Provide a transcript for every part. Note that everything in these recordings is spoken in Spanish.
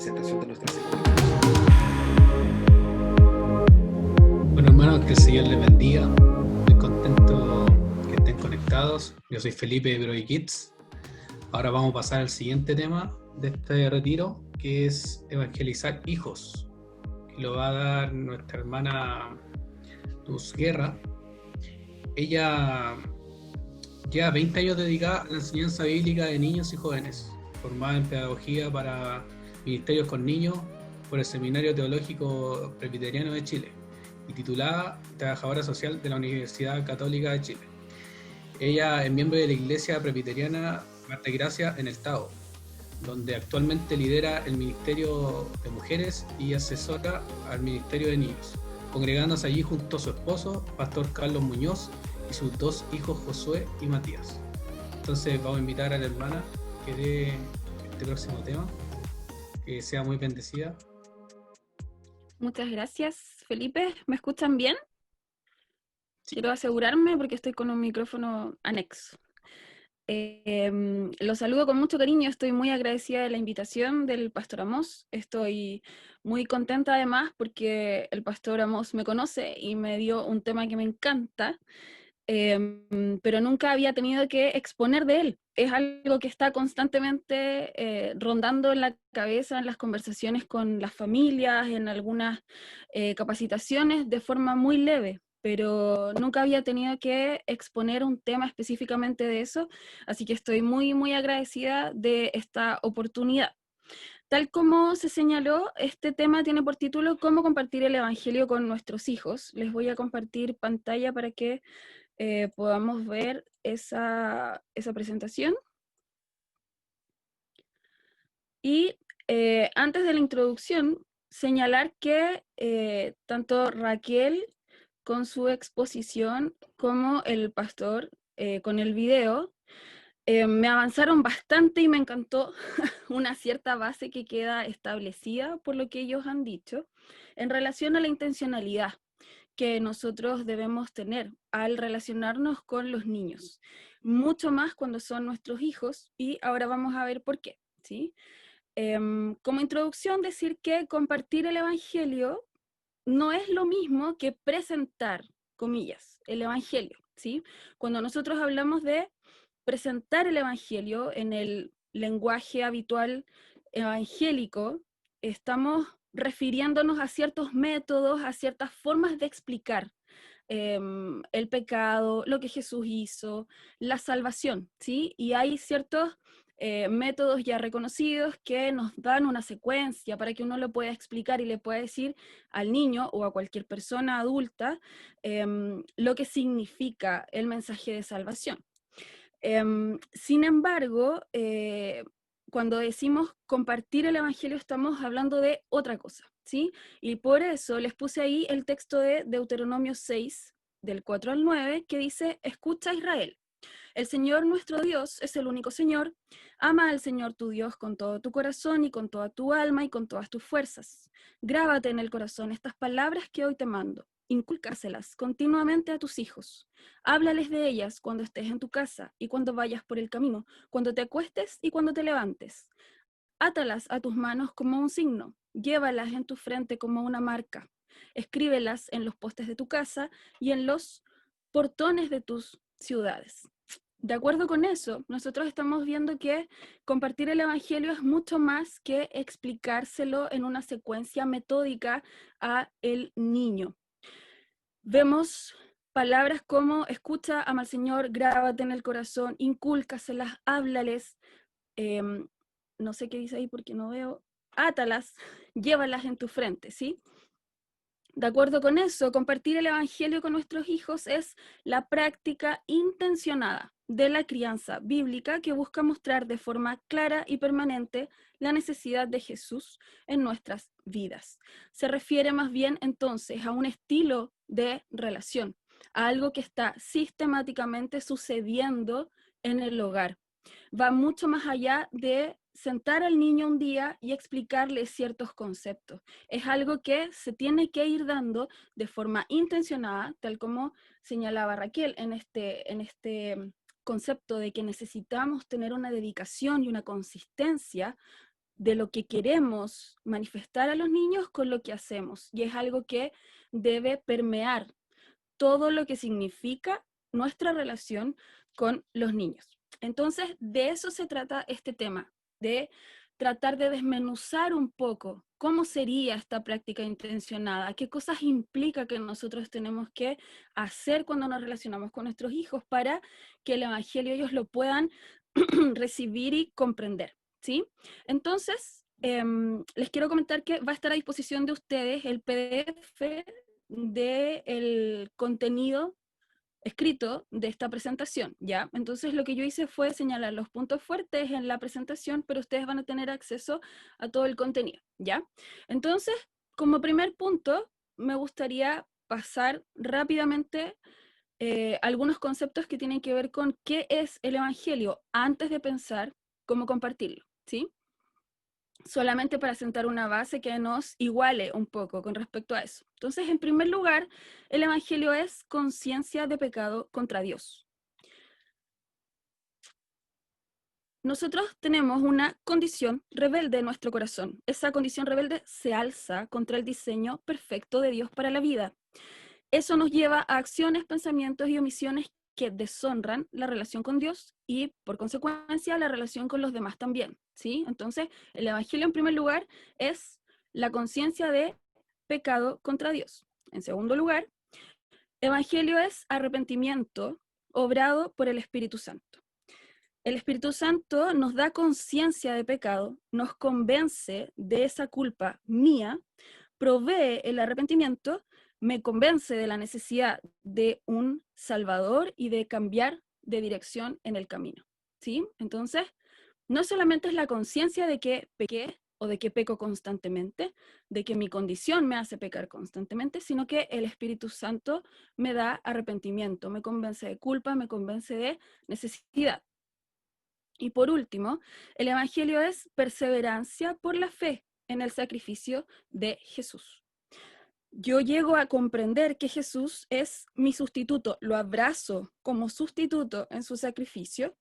presentación de nuestras invitadas. Bueno, hermanos, que el Señor les bendiga. Muy contento que estén conectados. Yo soy Felipe de Broy Kids. Ahora vamos a pasar al siguiente tema de este retiro, que es evangelizar hijos, que lo va a dar nuestra hermana Luz Guerra. Ella lleva 20 años dedicada a la enseñanza bíblica de niños y jóvenes, formada en pedagogía para ministerios con niños por el Seminario Teológico Presbiteriano de Chile y titulada Trabajadora Social de la Universidad Católica de Chile. Ella es miembro de la Iglesia Presbiteriana Marta Gracia en el Tao, donde actualmente lidera el Ministerio de Mujeres y asesora al Ministerio de Niños, congregándose allí junto a su esposo, Pastor Carlos Muñoz, y sus dos hijos Josué y Matías. Entonces vamos a invitar a la hermana que dé este próximo tema, que sea muy bendecida. Muchas gracias, Felipe. ¿Me escuchan bien? Sí. Quiero asegurarme porque estoy con un micrófono anexo. Los saludo con mucho cariño, estoy muy agradecida de la invitación del Pastor Amós. Estoy muy contenta además porque el Pastor Amós me conoce y me dio un tema que me encanta, pero nunca había tenido que exponer de él. Es algo que está constantemente rondando en la cabeza, en las conversaciones con las familias, en algunas capacitaciones de forma muy leve, pero nunca había tenido que exponer un tema específicamente de eso, así que estoy muy, muy agradecida de esta oportunidad. Tal como se señaló, este tema tiene por título ¿Cómo compartir el Evangelio con nuestros hijos? Les voy a compartir pantalla para que podamos ver esa presentación. Y antes de la introducción, señalar que tanto Raquel con su exposición como el pastor con el video me avanzaron bastante y me encantó una cierta base que queda establecida por lo que ellos han dicho en relación a la intencionalidad que nosotros debemos tener al relacionarnos con los niños, mucho más cuando son nuestros hijos, y ahora vamos a ver por qué, ¿sí? Como introducción, decir que compartir el Evangelio no es lo mismo que presentar, comillas, el Evangelio, ¿sí? Cuando nosotros hablamos de presentar el Evangelio en el lenguaje habitual evangélico, estamos refiriéndonos a ciertos métodos, a ciertas formas de explicar el pecado, lo que Jesús hizo, la salvación, ¿sí? Y hay ciertos métodos ya reconocidos que nos dan una secuencia para que uno lo pueda explicar y le pueda decir al niño o a cualquier persona adulta lo que significa el mensaje de salvación. Sin embargo, cuando decimos compartir el Evangelio estamos hablando de otra cosa, ¿sí? Y por eso les puse ahí el texto de Deuteronomio 6, del 4 al 9, que dice, escucha Israel, el Señor nuestro Dios es el único Señor, ama al Señor tu Dios con todo tu corazón y con toda tu alma y con todas tus fuerzas. Grábate en el corazón estas palabras que hoy te mando. Incúlcaselas continuamente a tus hijos. Háblales de ellas cuando estés en tu casa y cuando vayas por el camino, cuando te acuestes y cuando te levantes. Átalas a tus manos como un signo, llévalas en tu frente como una marca. Escríbelas en los postes de tu casa y en los portones de tus ciudades. De acuerdo con eso, nosotros estamos viendo que compartir el Evangelio es mucho más que explicárselo en una secuencia metódica a el niño. Vemos palabras como escucha, ama al Señor, grábate en el corazón, incúlcaselas, háblales, no sé qué dice ahí porque no veo, átalas, llévalas en tu frente, ¿sí? De acuerdo con eso, compartir el Evangelio con nuestros hijos es la práctica intencionada de la crianza bíblica que busca mostrar de forma clara y permanente la necesidad de Jesús en nuestras vidas. Se refiere más bien entonces a un estilo de relación, a algo que está sistemáticamente sucediendo en el hogar. Va mucho más allá de sentar al niño un día y explicarle ciertos conceptos. Es algo que se tiene que ir dando de forma intencionada, tal como señalaba Raquel en este concepto de que necesitamos tener una dedicación y una consistencia de lo que queremos manifestar a los niños con lo que hacemos. Y es algo que debe permear todo lo que significa nuestra relación con los niños. Entonces, de eso se trata este tema, de tratar de desmenuzar un poco cómo sería esta práctica intencionada, qué cosas implica que nosotros tenemos que hacer cuando nos relacionamos con nuestros hijos para que el Evangelio ellos lo puedan recibir y comprender, ¿sí? Entonces, les quiero comentar que va a estar a disposición de ustedes el PDF del contenido escrito de esta presentación, ¿ya? Entonces lo que yo hice fue señalar los puntos fuertes en la presentación, pero ustedes van a tener acceso a todo el contenido, ¿ya? Entonces, como primer punto, me gustaría pasar rápidamente algunos conceptos que tienen que ver con qué es el Evangelio antes de pensar cómo compartirlo, ¿sí? Solamente para sentar una base que nos iguale un poco con respecto a eso. Entonces, en primer lugar, el Evangelio es conciencia de pecado contra Dios. Nosotros tenemos una condición rebelde en nuestro corazón. Esa condición rebelde se alza contra el diseño perfecto de Dios para la vida. Eso nos lleva a acciones, pensamientos y omisiones que deshonran la relación con Dios y, por consecuencia, la relación con los demás también, ¿sí? Entonces, el Evangelio, en primer lugar, es la conciencia de pecado contra Dios. En segundo lugar, Evangelio es arrepentimiento obrado por el Espíritu Santo. El Espíritu Santo nos da conciencia de pecado, nos convence de esa culpa mía, provee el arrepentimiento, me convence de la necesidad de un Salvador y de cambiar de dirección en el camino, ¿sí? Entonces, no solamente es la conciencia de que pequé o de que peco constantemente, de que mi condición me hace pecar constantemente, sino que el Espíritu Santo me da arrepentimiento, me convence de culpa, me convence de necesidad. Y por último, el Evangelio es perseverancia por la fe en el sacrificio de Jesús. Yo llego a comprender que Jesús es mi sustituto, lo abrazo como sustituto en su sacrificio,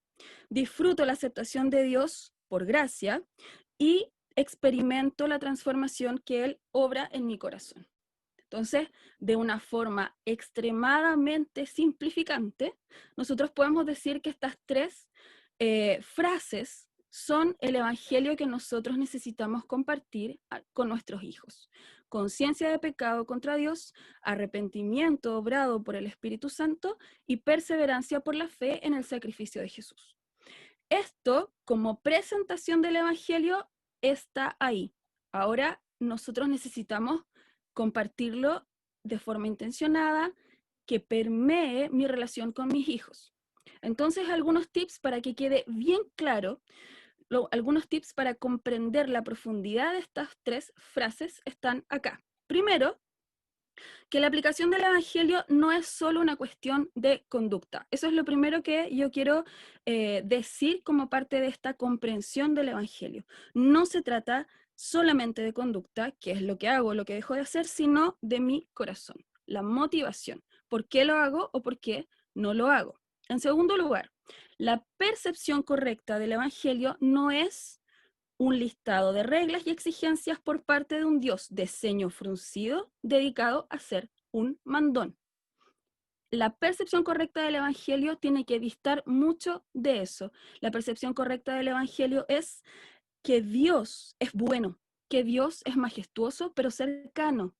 disfruto la aceptación de Dios por gracia y experimento la transformación que Él obra en mi corazón. Entonces, de una forma extremadamente simplificante, nosotros podemos decir que estas tres frases son el evangelio que nosotros necesitamos compartir con nuestros hijos. Conciencia de pecado contra Dios, arrepentimiento obrado por el Espíritu Santo y perseverancia por la fe en el sacrificio de Jesús. Esto, como presentación del evangelio, está ahí. Ahora nosotros necesitamos compartirlo de forma intencionada, que permee mi relación con mis hijos. Entonces, algunos tips para que quede bien claro, algunos tips para comprender la profundidad de estas tres frases están acá. Primero, que la aplicación del Evangelio no es solo una cuestión de conducta. Eso es lo primero que yo quiero decir como parte de esta comprensión del Evangelio. No se trata solamente de conducta, que es lo que hago, lo que dejo de hacer, sino de mi corazón, la motivación. ¿Por qué lo hago o por qué no lo hago? En segundo lugar, la percepción correcta del Evangelio no es un listado de reglas y exigencias por parte de un Dios de ceño fruncido dedicado a ser un mandón. La percepción correcta del Evangelio tiene que distar mucho de eso. La percepción correcta del Evangelio es que Dios es bueno, que Dios es majestuoso pero cercano,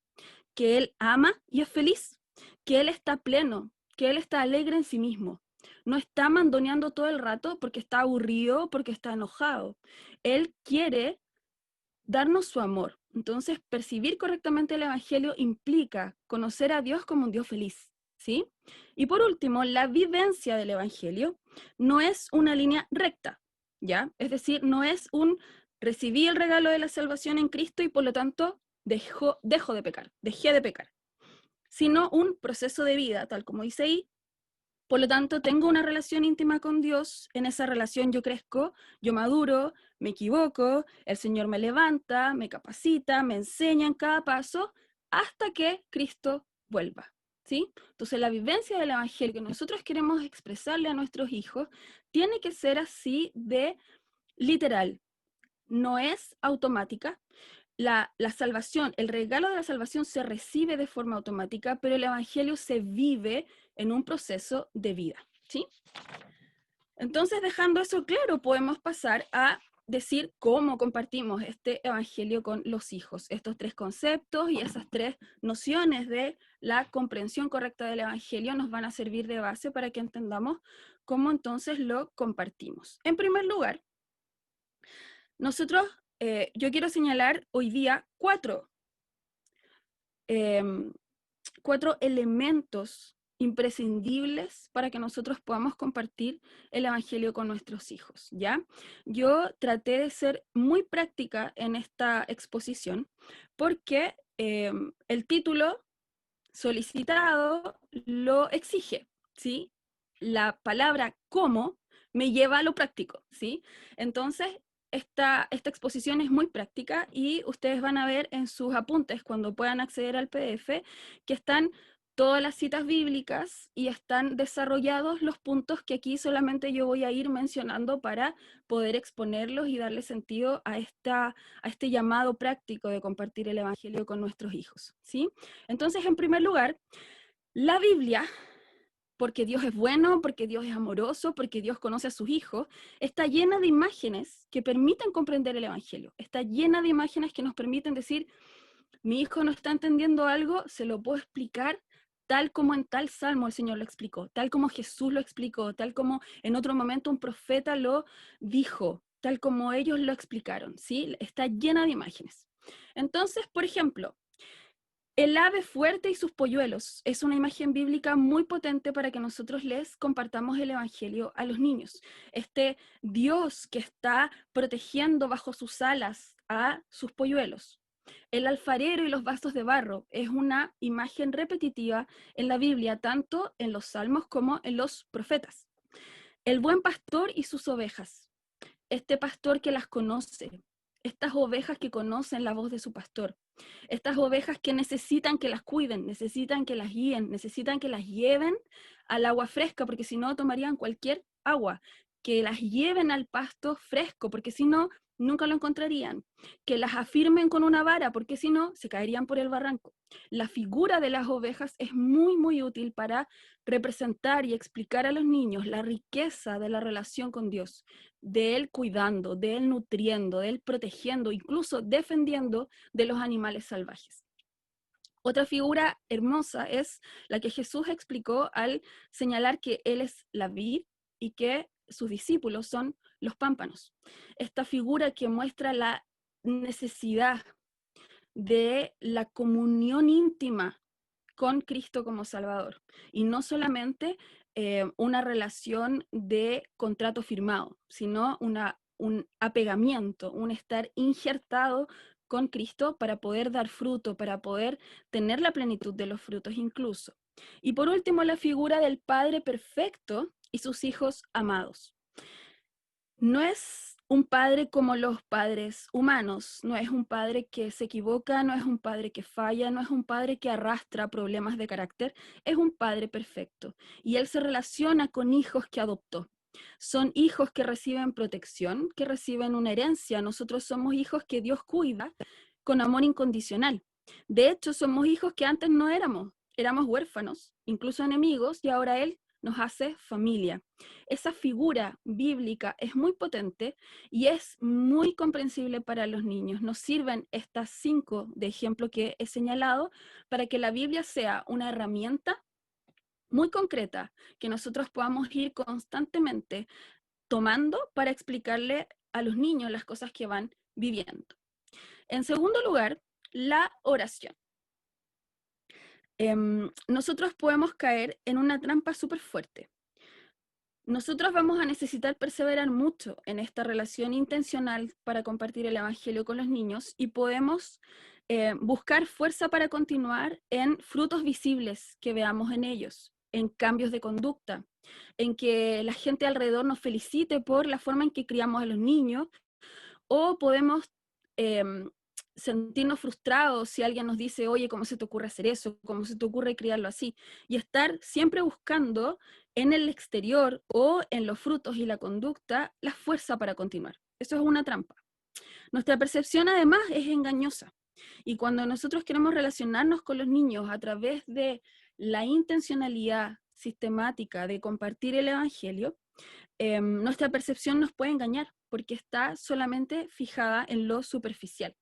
que Él ama y es feliz, que Él está pleno, que Él está alegre en sí mismo. No está mandoneando todo el rato porque está aburrido, porque está enojado. Él quiere darnos su amor. Entonces, percibir correctamente el Evangelio implica conocer a Dios como un Dios feliz, ¿sí? Y por último, la vivencia del Evangelio no es una línea recta, ¿ya? Es decir, no es un recibí el regalo de la salvación en Cristo y por lo tanto dejo de pecar, dejé de pecar, sino un proceso de vida, tal como dice ahí. Por lo tanto, tengo una relación íntima con Dios, en esa relación yo crezco, yo maduro, me equivoco, el Señor me levanta, me capacita, me enseña en cada paso, hasta que Cristo vuelva, ¿sí? Entonces, la vivencia del Evangelio que nosotros queremos expresarle a nuestros hijos tiene que ser así de literal. no es automática. La salvación, el regalo de la salvación se recibe de forma automática, pero el evangelio se vive en un proceso de vida, ¿sí? Entonces, dejando eso claro, podemos pasar a decir cómo compartimos este evangelio con los hijos, estos tres conceptos y esas tres nociones de la comprensión correcta del evangelio nos van a servir de base para que entendamos cómo entonces lo compartimos. En primer lugar, nosotros, yo quiero señalar hoy día cuatro elementos imprescindibles para que nosotros podamos compartir el evangelio con nuestros hijos, ¿ya? Yo traté de ser muy práctica en esta exposición porque el título solicitado lo exige, ¿sí? La palabra cómo me lleva a lo práctico, ¿sí? Entonces, esta exposición es muy práctica y ustedes van a ver en sus apuntes cuando puedan acceder al PDF que están todas las citas bíblicas y están desarrollados los puntos que aquí solamente yo voy a ir mencionando para poder exponerlos y darle sentido a este llamado práctico de compartir el evangelio con nuestros hijos, ¿sí? Entonces, en primer lugar, la Biblia, porque Dios es bueno, porque Dios es amoroso, porque Dios conoce a sus hijos, está llena de imágenes que permiten comprender el evangelio. Está llena de imágenes que nos permiten decir, mi hijo no está entendiendo algo, se lo puedo explicar tal como en tal salmo el Señor lo explicó, tal como Jesús lo explicó, tal como en otro momento un profeta lo dijo, tal como ellos lo explicaron, ¿sí? Está llena de imágenes. Entonces, por ejemplo, el ave fuerte y sus polluelos es una imagen bíblica muy potente para que nosotros les compartamos el evangelio a los niños. Este Dios que está protegiendo bajo sus alas a sus polluelos. El alfarero y los vasos de barro es una imagen repetitiva en la Biblia, tanto en los salmos como en los profetas. El buen pastor y sus ovejas. Este pastor que las conoce. Estas ovejas que conocen la voz de su pastor. Estas ovejas que necesitan que las cuiden, necesitan que las guíen, necesitan que las lleven al agua fresca, porque si no tomarían cualquier agua, que las lleven al pasto fresco, porque si no, nunca lo encontrarían, que las afirmen con una vara, porque si no, se caerían por el barranco. La figura de las ovejas es muy, muy útil para representar y explicar a los niños la riqueza de la relación con Dios, de Él cuidando, de Él nutriendo, de Él protegiendo, incluso defendiendo de los animales salvajes. Otra figura hermosa es la que Jesús explicó al señalar que Él es la vid y que sus discípulos son los pámpanos. Esta figura que muestra la necesidad de la comunión íntima con Cristo como Salvador. Y no solamente una relación de contrato firmado, sino un apegamiento, un estar injertado con Cristo para poder dar fruto, para poder tener la plenitud de los frutos incluso. Y por último, la figura del Padre perfecto y sus hijos amados. No es un padre como los padres humanos, no es un padre que se equivoca, no es un padre que falla, no es un padre que arrastra problemas de carácter, es un padre perfecto. Y él se relaciona con hijos que adoptó. Son hijos que reciben protección, que reciben una herencia. Nosotros somos hijos que Dios cuida con amor incondicional. De hecho, somos hijos que antes no éramos huérfanos, incluso enemigos, y ahora Él nos hace familia. Esa figura bíblica es muy potente y es muy comprensible para los niños. Nos sirven estas 5 de ejemplo que he señalado para que la Biblia sea una herramienta muy concreta que nosotros podamos ir constantemente tomando para explicarle a los niños las cosas que van viviendo. En segundo lugar, la oración. Nosotros podemos caer en una trampa súper fuerte. Nosotros vamos a necesitar perseverar mucho en esta relación intencional para compartir el Evangelio con los niños y podemos buscar fuerza para continuar en frutos visibles que veamos en ellos, en cambios de conducta, en que la gente alrededor nos felicite por la forma en que criamos a los niños, o podemos sentirnos frustrados si alguien nos dice, oye, ¿cómo se te ocurre hacer eso? ¿Cómo se te ocurre criarlo así? Y estar siempre buscando en el exterior o en los frutos y la conducta la fuerza para continuar. Eso es una trampa. Nuestra percepción además es engañosa. Y cuando nosotros queremos relacionarnos con los niños a través de la intencionalidad sistemática de compartir el Evangelio, nuestra percepción nos puede engañar porque está solamente fijada en lo superficial.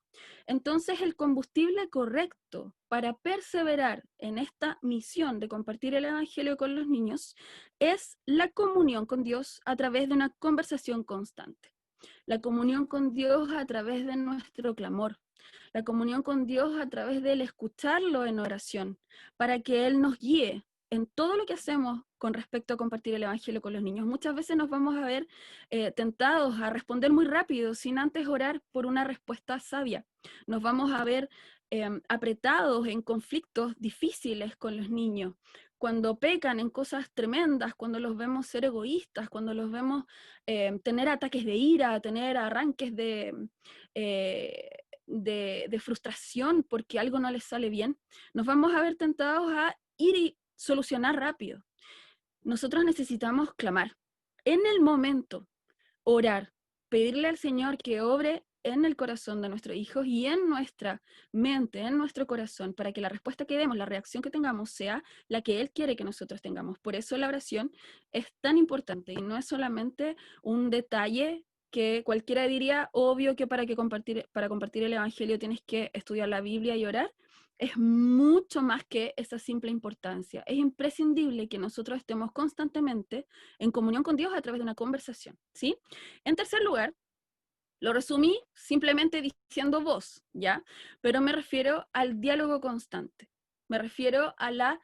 Entonces, el combustible correcto para perseverar en esta misión de compartir el Evangelio con los niños es la comunión con Dios a través de una conversación constante. La comunión con Dios a través de nuestro clamor. La comunión con Dios a través del escucharlo en oración, para que Él nos guíe en todo lo que hacemos con respecto a compartir el Evangelio con los niños. Muchas veces nos vamos a ver tentados a responder muy rápido, sin antes orar por una respuesta sabia. Nos vamos a ver apretados en conflictos difíciles con los niños, cuando pecan en cosas tremendas, cuando los vemos ser egoístas, cuando los vemos tener ataques de ira, tener arranques de frustración porque algo no les sale bien, nos vamos a ver tentados a ir y solucionar rápido. Nosotros necesitamos clamar en el momento, orar, pedirle al Señor que obre en el corazón de nuestros hijos y en nuestra mente, en nuestro corazón, para que la respuesta que demos, la reacción que tengamos, sea la que Él quiere que nosotros tengamos. Por eso la oración es tan importante y no es solamente un detalle que cualquiera diría, obvio que para compartir el Evangelio tienes que estudiar la Biblia y orar. Es mucho más que esa simple importancia. Es imprescindible que nosotros estemos constantemente en comunión con Dios a través de una conversación, ¿sí? En tercer lugar, lo resumí simplemente diciendo voz, ¿ya? Pero me refiero al diálogo constante. Me refiero a la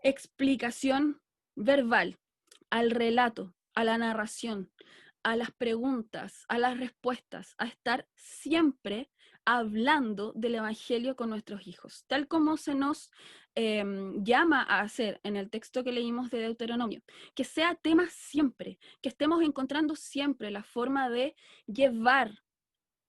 explicación verbal, al relato, a la narración, a las preguntas, a las respuestas, a estar siempre hablando del Evangelio con nuestros hijos, tal como se nos llama a hacer en el texto que leímos de Deuteronomio, que sea tema siempre, que estemos encontrando siempre la forma de llevar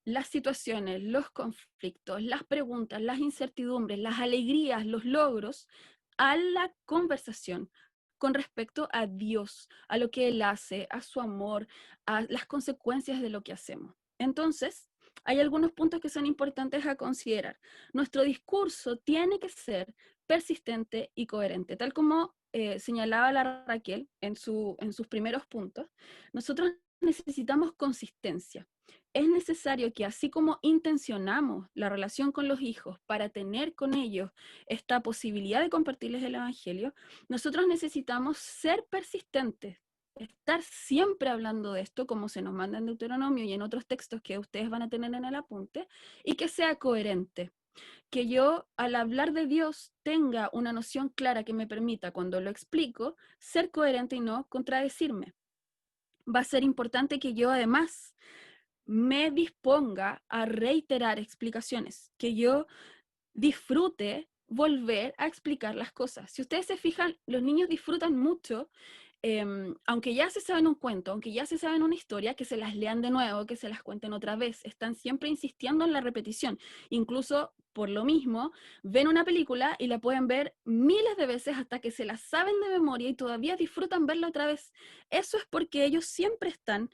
las situaciones, los conflictos, las preguntas, las incertidumbres, las alegrías, los logros, a la conversación con respecto a Dios, a lo que Él hace, a su amor, a las consecuencias de lo que hacemos. Entonces, hay algunos puntos que son importantes a considerar. Nuestro discurso tiene que ser persistente y coherente, tal como señalaba la Raquel en sus primeros puntos. Nosotros necesitamos consistencia. Es necesario que así como intencionamos la relación con los hijos para tener con ellos esta posibilidad de compartirles el Evangelio, nosotros necesitamos ser persistentes, estar siempre hablando de esto como se nos manda en Deuteronomio y en otros textos que ustedes van a tener en el apunte, y que sea coherente. Que yo al hablar de Dios tenga una noción clara que me permita, cuando lo explico, ser coherente y no contradecirme. Va a ser importante que yo además me disponga a reiterar explicaciones, que yo disfrute volver a explicar las cosas. Si ustedes se fijan, los niños disfrutan mucho, aunque ya se saben un cuento, aunque ya se saben una historia, que se las lean de nuevo, que se las cuenten otra vez. Están siempre insistiendo en la repetición. Incluso, por lo mismo, ven una película y la pueden ver miles de veces hasta que se la saben de memoria y todavía disfrutan verla otra vez. Eso es porque ellos siempre están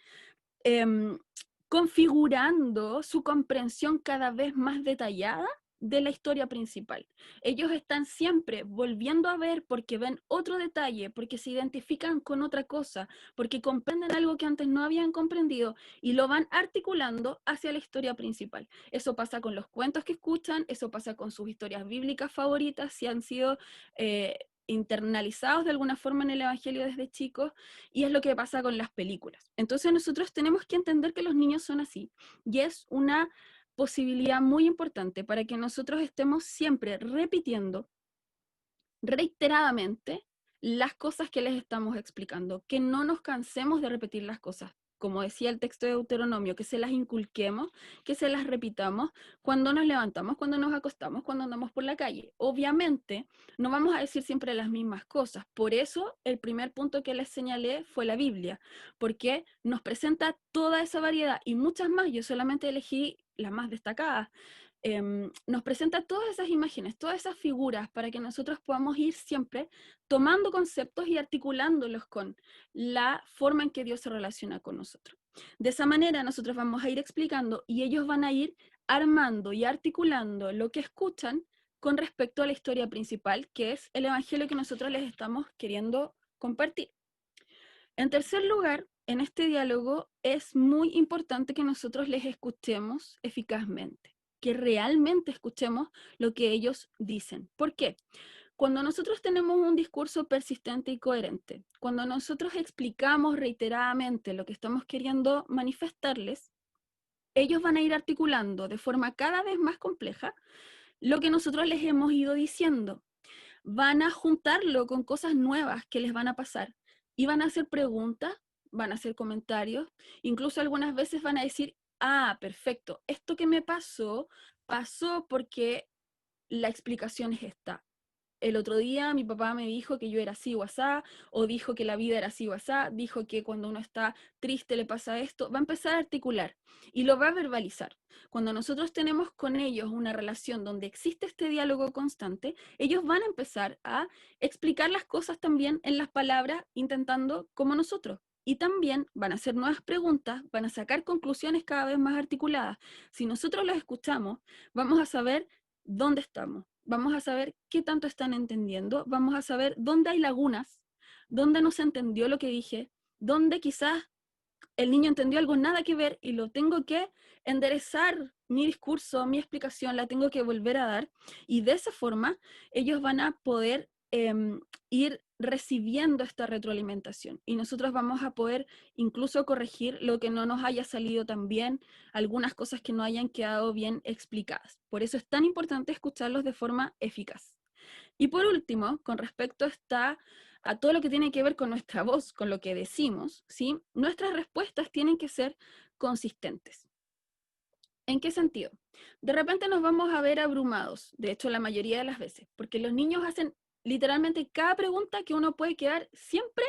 configurando su comprensión cada vez más detallada de la historia principal. Ellos están siempre volviendo a ver porque ven otro detalle, porque se identifican con otra cosa, porque comprenden algo que antes no habían comprendido y lo van articulando hacia la historia principal. Eso pasa con los cuentos que escuchan, eso pasa con sus historias bíblicas favoritas, si han sido internalizados de alguna forma en el Evangelio desde chicos, y es lo que pasa con las películas. Entonces nosotros tenemos que entender que los niños son así, y es una posibilidad muy importante para que nosotros estemos siempre repitiendo reiteradamente las cosas que les estamos explicando, que no nos cansemos de repetir las cosas. Como decía el texto de Deuteronomio, que se las inculquemos, que se las repitamos cuando nos levantamos, cuando nos acostamos, cuando andamos por la calle. Obviamente, no vamos a decir siempre las mismas cosas. Por eso, el primer punto que les señalé fue la Biblia, porque nos presenta toda esa variedad y muchas más. Yo solamente elegí las más destacadas. Nos presenta todas esas imágenes, todas esas figuras para que nosotros podamos ir siempre tomando conceptos y articulándolos con la forma en que Dios se relaciona con nosotros. De esa manera nosotros vamos a ir explicando y ellos van a ir armando y articulando lo que escuchan con respecto a la historia principal, que es el evangelio que nosotros les estamos queriendo compartir. En tercer lugar, en este diálogo es muy importante que nosotros les escuchemos eficazmente, que realmente escuchemos lo que ellos dicen. ¿Por qué? Cuando nosotros tenemos un discurso persistente y coherente, cuando nosotros explicamos reiteradamente lo que estamos queriendo manifestarles, ellos van a ir articulando de forma cada vez más compleja lo que nosotros les hemos ido diciendo. Van a juntarlo con cosas nuevas que les van a pasar y van a hacer preguntas, van a hacer comentarios, incluso algunas veces van a decir, ah, perfecto, esto que me pasó, pasó porque la explicación es esta. El otro día mi papá me dijo que yo era así o asá, o dijo que la vida era así o asá, dijo que cuando uno está triste le pasa esto, va a empezar a articular y lo va a verbalizar. Cuando nosotros tenemos con ellos una relación donde existe este diálogo constante, ellos van a empezar a explicar las cosas también en las palabras, intentando como nosotros. Y también van a hacer nuevas preguntas, van a sacar conclusiones cada vez más articuladas. Si nosotros los escuchamos, vamos a saber dónde estamos, vamos a saber qué tanto están entendiendo, vamos a saber dónde hay lagunas, dónde no se entendió lo que dije, dónde quizás el niño entendió algo nada que ver y lo tengo que enderezar, mi discurso, mi explicación, la tengo que volver a dar, y de esa forma ellos van a poder ir recibiendo esta retroalimentación y nosotros vamos a poder incluso corregir lo que no nos haya salido tan bien, algunas cosas que no hayan quedado bien explicadas. Por eso es tan importante escucharlos de forma eficaz. Y por último, con respecto a todo lo que tiene que ver con nuestra voz, con lo que decimos, ¿sí? Nuestras respuestas tienen que ser consistentes. ¿En qué sentido? De repente nos vamos a ver abrumados, de hecho la mayoría de las veces, porque los niños hacen literalmente cada pregunta que uno puede quedar siempre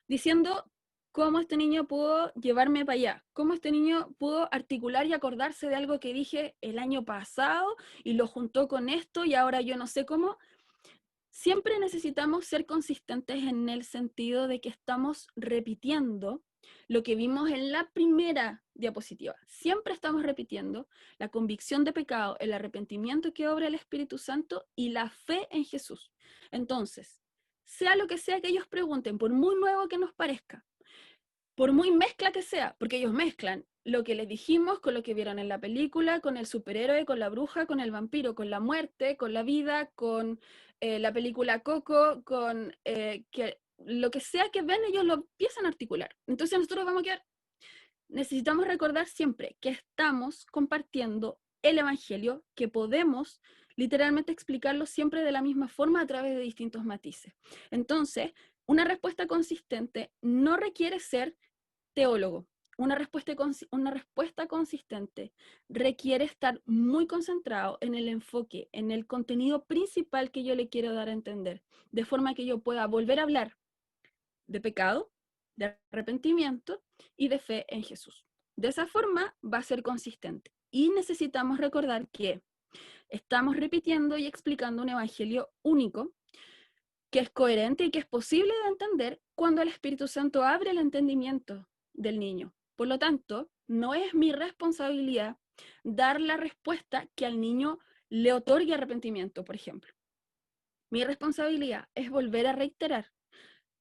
diciendo cómo este niño pudo llevarme para allá, cómo este niño pudo articular y acordarse de algo que dije el año pasado y lo juntó con esto y ahora yo no sé cómo. Siempre necesitamos ser consistentes en el sentido de que estamos repitiendo lo que vimos en la primera diapositiva. Siempre estamos repitiendo la convicción de pecado, el arrepentimiento que obra el Espíritu Santo y la fe en Jesús. Entonces, sea lo que sea que ellos pregunten, por muy nuevo que nos parezca, por muy mezcla que sea, porque ellos mezclan lo que les dijimos con lo que vieron en la película, con el superhéroe, con la bruja, con el vampiro, con la muerte, con la vida, con la película Coco, con que lo que sea que ven, ellos lo empiezan a articular. Entonces nosotros vamos a quedar, necesitamos recordar siempre que estamos compartiendo el Evangelio, que podemos literalmente explicarlo siempre de la misma forma a través de distintos matices. Entonces, una respuesta consistente no requiere ser teólogo. Una respuesta consistente requiere estar muy concentrado en el enfoque, en el contenido principal que yo le quiero dar a entender, de forma que yo pueda volver a hablar de pecado, de arrepentimiento y de fe en Jesús. De esa forma va a ser consistente. Y necesitamos recordar que estamos repitiendo y explicando un evangelio único, que es coherente y que es posible de entender cuando el Espíritu Santo abre el entendimiento del niño. Por lo tanto, no es mi responsabilidad dar la respuesta que al niño le otorgue arrepentimiento, por ejemplo. Mi responsabilidad es volver a reiterar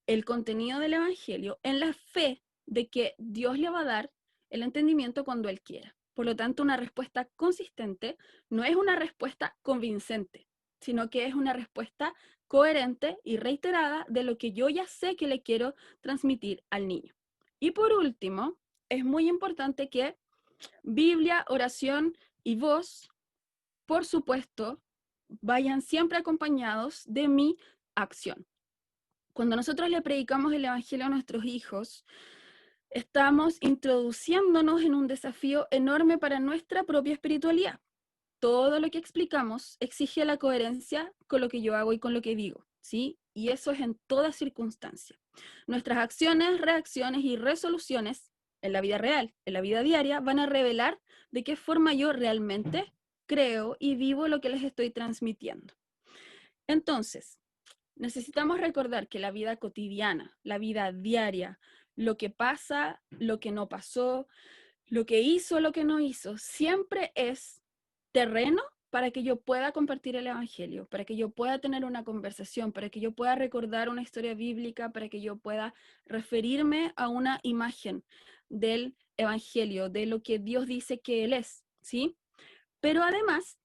el contenido del Evangelio en la fe de que Dios le va a dar el entendimiento cuando Él quiera. Por lo tanto, una respuesta consistente no es una respuesta convincente, sino que es una respuesta coherente y reiterada de lo que yo ya sé que le quiero transmitir al niño. Y por último, es muy importante que Biblia, oración y voz, por supuesto, vayan siempre acompañados de mi acción. Cuando nosotros le predicamos el Evangelio a nuestros hijos, estamos introduciéndonos en un desafío enorme para nuestra propia espiritualidad. Todo lo que explicamos exige la coherencia con lo que yo hago y con lo que digo, ¿sí? Y eso es en toda circunstancia. Nuestras acciones, reacciones y resoluciones en la vida real, en la vida diaria, van a revelar de qué forma yo realmente creo y vivo lo que les estoy transmitiendo. Entonces, necesitamos recordar que la vida cotidiana, la vida diaria, lo que pasa, lo que no pasó, lo que hizo, lo que no hizo. Siempre es terreno para que yo pueda compartir el Evangelio, para que yo pueda tener una conversación, para que yo pueda recordar una historia bíblica, para que yo pueda referirme a una imagen del Evangelio, de lo que Dios dice que Él es, ¿sí? Pero además,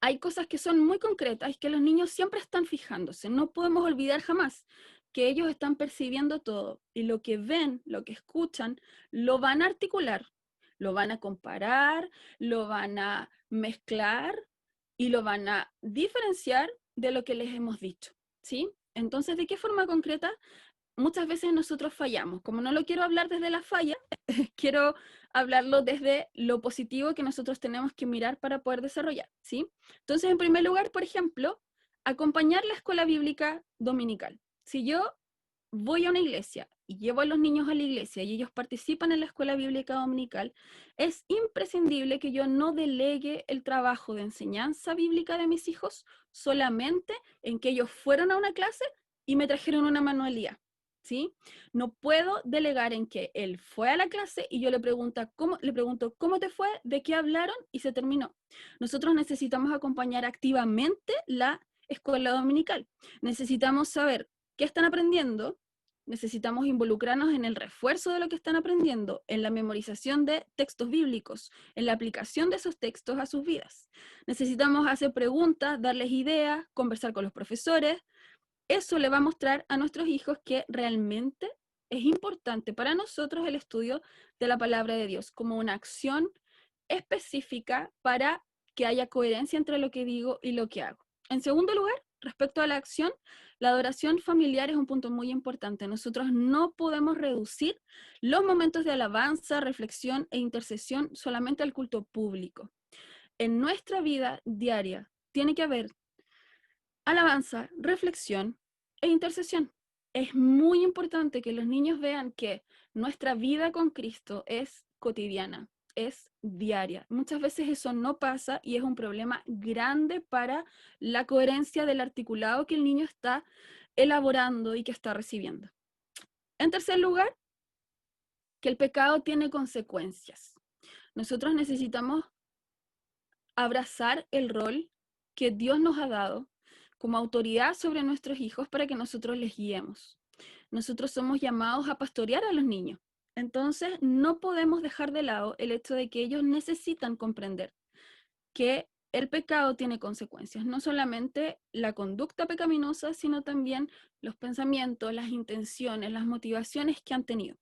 hay cosas que son muy concretas y que los niños siempre están fijándose. No podemos olvidar jamás que ellos están percibiendo todo y lo que ven, lo que escuchan, lo van a articular, lo van a comparar, lo van a mezclar y lo van a diferenciar de lo que les hemos dicho, ¿sí? Entonces, ¿de qué forma concreta? Muchas veces nosotros fallamos. Como no lo quiero hablar desde la falla, quiero hablarlo desde lo positivo que nosotros tenemos que mirar para poder desarrollar, ¿sí? Entonces, en primer lugar, por ejemplo, acompañar la escuela bíblica dominical. Si yo voy a una iglesia y llevo a los niños a la iglesia y ellos participan en la escuela bíblica dominical, es imprescindible que yo no delegue el trabajo de enseñanza bíblica de mis hijos solamente en que ellos fueron a una clase y me trajeron una manualidad. ¿Sí? No puedo delegar en que él fue a la clase y yo le pregunto, ¿cómo te fue? ¿De qué hablaron? Y se terminó. Nosotros necesitamos acompañar activamente la escuela dominical. Necesitamos saber qué están aprendiendo, necesitamos involucrarnos en el refuerzo de lo que están aprendiendo, en la memorización de textos bíblicos, en la aplicación de esos textos a sus vidas. Necesitamos hacer preguntas, darles ideas, conversar con los profesores. Eso le va a mostrar a nuestros hijos que realmente es importante para nosotros el estudio de la palabra de Dios como una acción específica para que haya coherencia entre lo que digo y lo que hago. En segundo lugar, respecto a la acción, la adoración familiar es un punto muy importante. Nosotros no podemos reducir los momentos de alabanza, reflexión e intercesión solamente al culto público. En nuestra vida diaria tiene que haber alabanza, reflexión e intercesión. Es muy importante que los niños vean que nuestra vida con Cristo es cotidiana, es diaria. Muchas veces eso no pasa y es un problema grande para la coherencia del articulado que el niño está elaborando y que está recibiendo. En tercer lugar, que el pecado tiene consecuencias. Nosotros necesitamos abrazar el rol que Dios nos ha dado como autoridad sobre nuestros hijos para que nosotros les guiemos. Nosotros somos llamados a pastorear a los niños. Entonces, no podemos dejar de lado el hecho de que ellos necesitan comprender que el pecado tiene consecuencias, no solamente la conducta pecaminosa, sino también los pensamientos, las intenciones, las motivaciones que han tenido.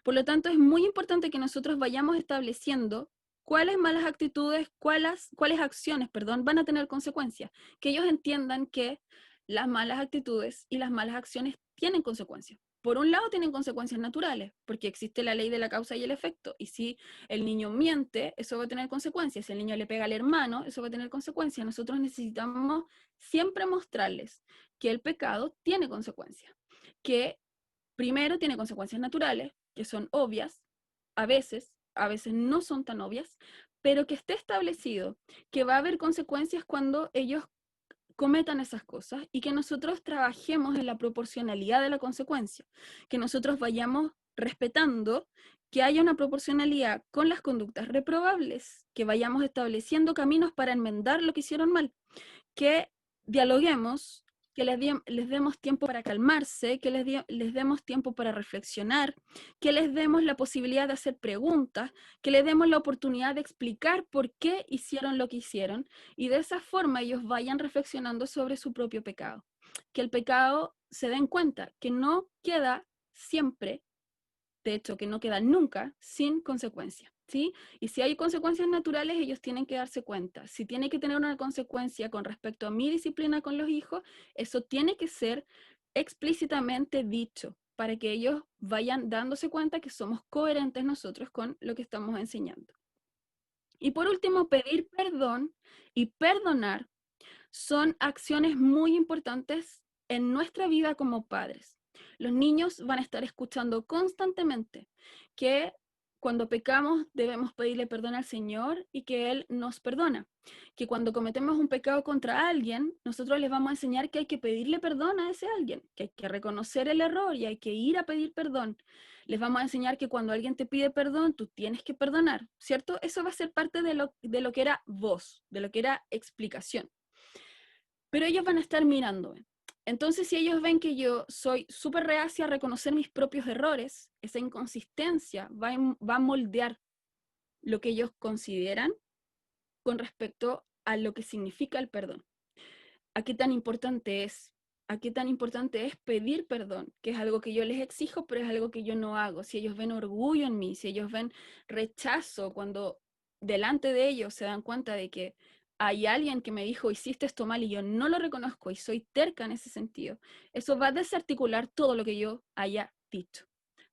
Por lo tanto, es muy importante que nosotros vayamos estableciendo cuáles malas actitudes, cuáles acciones, van a tener consecuencias, que ellos entiendan que las malas actitudes y las malas acciones tienen consecuencias. Por un lado tienen consecuencias naturales, porque existe la ley de la causa y el efecto, y si el niño miente, eso va a tener consecuencias, si el niño le pega al hermano, eso va a tener consecuencias. Nosotros necesitamos siempre mostrarles que el pecado tiene consecuencias, que primero tiene consecuencias naturales, que son obvias, a veces no son tan obvias, pero que esté establecido que va a haber consecuencias cuando ellos cometan esas cosas y que nosotros trabajemos en la proporcionalidad de la consecuencia, que nosotros vayamos respetando que haya una proporcionalidad con las conductas reprobables, que vayamos estableciendo caminos para enmendar lo que hicieron mal, que dialoguemos, que les demos tiempo para calmarse, que les demos tiempo para reflexionar, que les demos la posibilidad de hacer preguntas, que les demos la oportunidad de explicar por qué hicieron lo que hicieron, y de esa forma ellos vayan reflexionando sobre su propio pecado. Que el pecado se den cuenta que no queda siempre, de hecho que no queda nunca, sin consecuencia. ¿Sí? Y si hay consecuencias naturales, ellos tienen que darse cuenta. Si tiene que tener una consecuencia con respecto a mi disciplina con los hijos, eso tiene que ser explícitamente dicho para que ellos vayan dándose cuenta que somos coherentes nosotros con lo que estamos enseñando. Y por último, pedir perdón y perdonar son acciones muy importantes en nuestra vida como padres. Los niños van a estar escuchando constantemente que cuando pecamos debemos pedirle perdón al Señor y que Él nos perdona. Que cuando cometemos un pecado contra alguien, nosotros les vamos a enseñar que hay que pedirle perdón a ese alguien, que hay que reconocer el error y hay que ir a pedir perdón. Les vamos a enseñar que cuando alguien te pide perdón, tú tienes que perdonar, ¿cierto? Eso va a ser parte de lo que era voz, de lo que era explicación. Pero ellos van a estar mirándome. Entonces, si ellos ven que yo soy súper reacia a reconocer mis propios errores, esa inconsistencia va a moldear lo que ellos consideran con respecto a lo que significa el perdón. ¿A qué tan importante es? ¿A qué tan importante es pedir perdón? Que es algo que yo les exijo, pero es algo que yo no hago. Si ellos ven orgullo en mí, si ellos ven rechazo, cuando delante de ellos se dan cuenta de que hay alguien que me dijo, hiciste esto mal y yo no lo reconozco y soy terca en ese sentido, eso va a desarticular todo lo que yo haya dicho.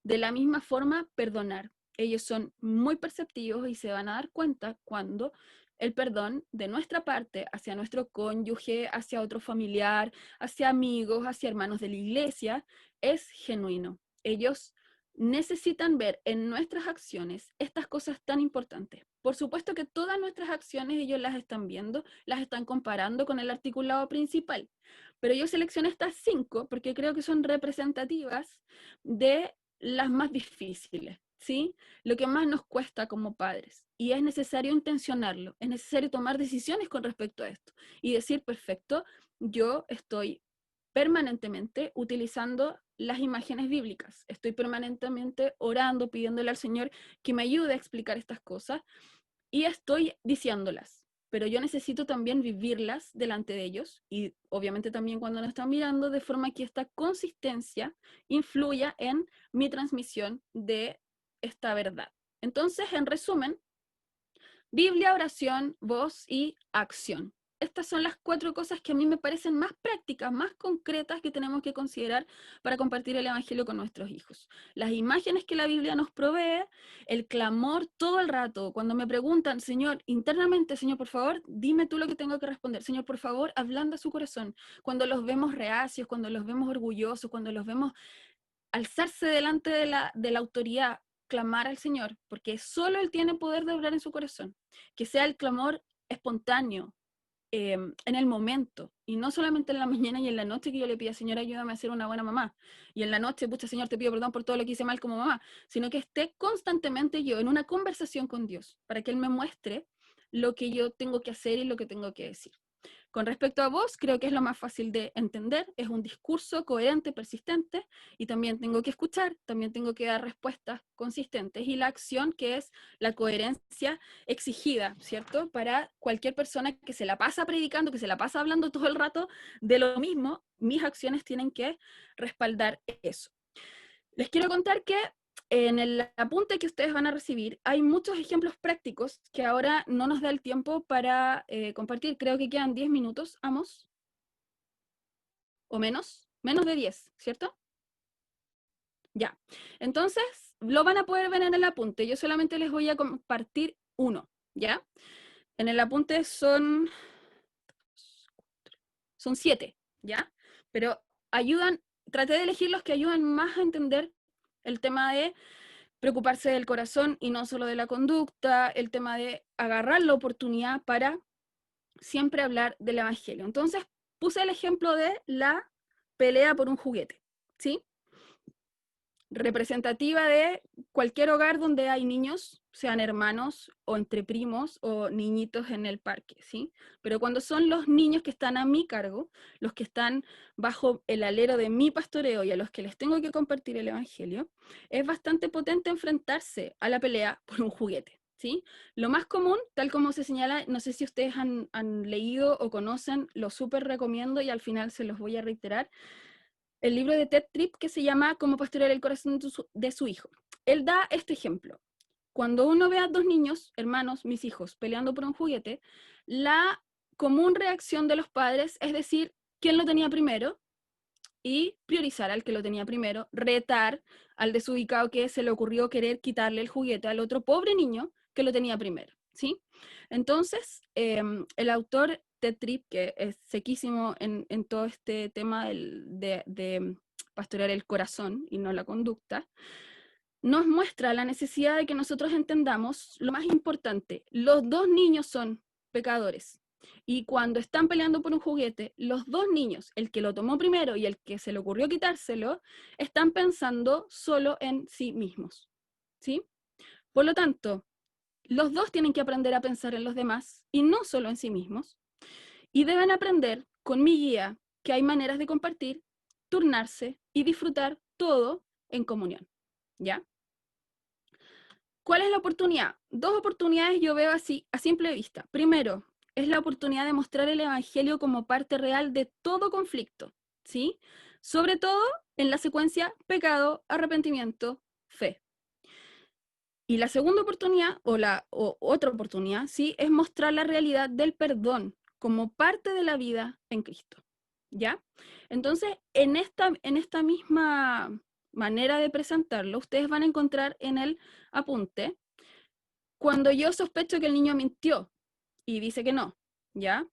De la misma forma, perdonar. Ellos son muy perceptivos y se van a dar cuenta cuando el perdón de nuestra parte hacia nuestro cónyuge, hacia otro familiar, hacia amigos, hacia hermanos de la iglesia, es genuino. Ellos necesitan ver en nuestras acciones estas cosas tan importantes. Por supuesto que todas nuestras acciones ellos las están viendo, las están comparando con el articulado principal, pero yo seleccioné estas 5 porque creo que son representativas de las más difíciles, ¿sí? Lo que más nos cuesta como padres. Y es necesario intencionarlo, es necesario tomar decisiones con respecto a esto y decir, perfecto, yo estoy permanentemente utilizando las imágenes bíblicas, estoy permanentemente orando, pidiéndole al Señor que me ayude a explicar estas cosas y estoy diciéndolas, pero yo necesito también vivirlas delante de ellos y obviamente también cuando nos están mirando, de forma que esta consistencia influya en mi transmisión de esta verdad. Entonces, en resumen, Biblia, oración, voz y acción. Estas son las 4 cosas que a mí me parecen más prácticas, más concretas que tenemos que considerar para compartir el Evangelio con nuestros hijos. Las imágenes que la Biblia nos provee, el clamor todo el rato, cuando me preguntan, Señor, internamente, Señor, por favor, dime tú lo que tengo que responder. Señor, por favor, ablanda su corazón. Cuando los vemos reacios, cuando los vemos orgullosos, cuando los vemos alzarse delante de la autoridad, clamar al Señor, porque solo Él tiene poder de obrar en su corazón. Que sea el clamor espontáneo, en el momento, y no solamente en la mañana y en la noche que yo le pida, Señor, ayúdame a ser una buena mamá, y en la noche, pucha, Señor, te pido perdón por todo lo que hice mal como mamá, sino que esté constantemente yo en una conversación con Dios, para que Él me muestre lo que yo tengo que hacer y lo que tengo que decir. Con respecto a voz, creo que es lo más fácil de entender, es un discurso coherente, persistente, y también tengo que escuchar, también tengo que dar respuestas consistentes, y la acción, que es la coherencia exigida, ¿cierto? Para cualquier persona que se la pasa predicando, que se la pasa hablando todo el rato de lo mismo, mis acciones tienen que respaldar eso. Les quiero contar que en el apunte que ustedes van a recibir hay muchos ejemplos prácticos que ahora no nos da el tiempo para compartir. Creo que quedan 10 minutos, Amos, o menos de 10, ¿cierto? Ya. Entonces, lo van a poder ver en el apunte. Yo solamente les voy a compartir uno, ¿ya? En el apunte son 7, ¿ya? Pero traté de elegir los que ayudan más a entender el tema de preocuparse del corazón y no solo de la conducta, el tema de agarrar la oportunidad para siempre hablar del Evangelio. Entonces, puse el ejemplo de la pelea por un juguete, ¿sí? Representativa de cualquier hogar donde hay niños, sean hermanos o entre primos o niñitos en el parque, ¿sí? Pero cuando son los niños que están a mi cargo, los que están bajo el alero de mi pastoreo y a los que les tengo que compartir el Evangelio, es bastante potente enfrentarse a la pelea por un juguete, ¿sí? Lo más común, tal como se señala, no sé si ustedes han leído o conocen, lo súper recomiendo y al final se los voy a reiterar, el libro de Ted Tripp que se llama Cómo pastorear el corazón de su hijo. Él da este ejemplo. Cuando uno ve a 2 niños, hermanos, mis hijos, peleando por un juguete, la común reacción de los padres es decir, ¿quién lo tenía primero? Y priorizar al que lo tenía primero, retar al desubicado que se le ocurrió querer quitarle el juguete al otro pobre niño que lo tenía primero, ¿sí? Entonces, el autor Ted Tripp, que es sequísimo en todo este tema de pastorear el corazón y no la conducta, nos muestra la necesidad de que nosotros entendamos lo más importante. Los dos niños son pecadores. Y cuando están peleando por un juguete, los dos niños, el que lo tomó primero y el que se le ocurrió quitárselo, están pensando solo en sí mismos, ¿sí? Por lo tanto, los dos tienen que aprender a pensar en los demás y no solo en sí mismos. Y deben aprender con mi guía que hay maneras de compartir, turnarse y disfrutar todo en comunión, ¿ya? ¿Cuál es la oportunidad? Dos oportunidades yo veo así, a simple vista. Primero, es la oportunidad de mostrar el Evangelio como parte real de todo conflicto, ¿sí? Sobre todo en la secuencia pecado, arrepentimiento, fe. Y la segunda oportunidad, o otra oportunidad, ¿sí? Es mostrar la realidad del perdón como parte de la vida en Cristo, ¿ya? Entonces, en esta misma manera de presentarlo, ustedes van a encontrar en el apunte, cuando yo sospecho que el niño mintió y dice que no, ¿ya?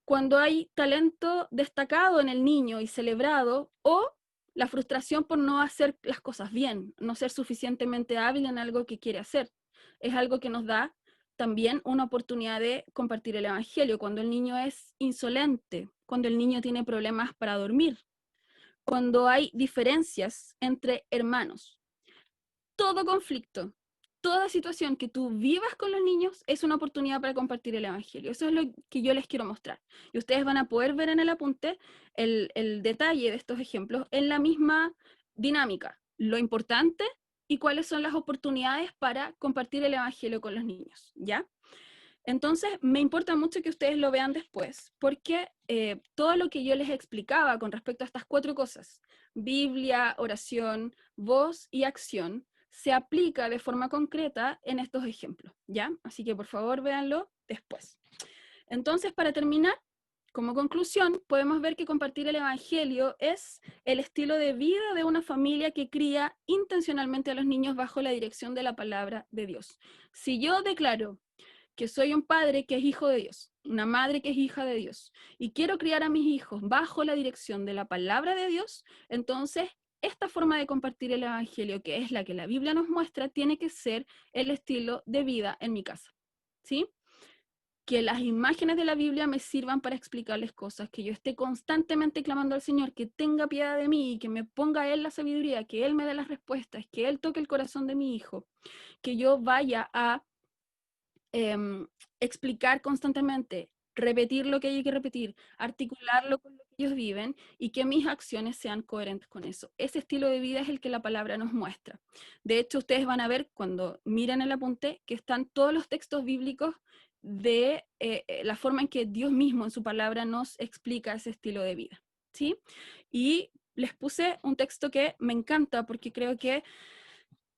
Cuando hay talento destacado en el niño y celebrado, o la frustración por no hacer las cosas bien, no ser suficientemente hábil en algo que quiere hacer. Es algo que nos da también una oportunidad de compartir el Evangelio, cuando el niño es insolente, cuando el niño tiene problemas para dormir, cuando hay diferencias entre hermanos. Todo conflicto, toda situación que tú vivas con los niños es una oportunidad para compartir el Evangelio. Eso es lo que yo les quiero mostrar. Y ustedes van a poder ver en el apunte el detalle de estos ejemplos en la misma dinámica, lo importante y cuáles son las oportunidades para compartir el Evangelio con los niños, ¿ya? Entonces, me importa mucho que ustedes lo vean después, porque todo lo que yo les explicaba con respecto a estas 4 cosas, Biblia, oración, voz y acción, se aplica de forma concreta en estos ejemplos, ¿ya? Así que por favor véanlo después. Entonces, para terminar, como conclusión, podemos ver que compartir el Evangelio es el estilo de vida de una familia que cría intencionalmente a los niños bajo la dirección de la palabra de Dios. Si yo declaro que soy un padre que es hijo de Dios, una madre que es hija de Dios, y quiero criar a mis hijos bajo la dirección de la palabra de Dios, entonces esta forma de compartir el Evangelio, que es la que la Biblia nos muestra, tiene que ser el estilo de vida en mi casa, ¿sí? Que las imágenes de la Biblia me sirvan para explicarles cosas, que yo esté constantemente clamando al Señor, que tenga piedad de mí y que me ponga Él la sabiduría, que Él me dé las respuestas, que Él toque el corazón de mi hijo, que yo vaya a explicar constantemente, repetir lo que hay que repetir, articularlo con lo que ellos viven y que mis acciones sean coherentes con eso. Ese estilo de vida es el que la palabra nos muestra. De hecho, ustedes van a ver cuando miren el apunte que están todos los textos bíblicos de la forma en que Dios mismo en su palabra nos explica ese estilo de vida, ¿sí? Y les puse un texto que me encanta porque creo que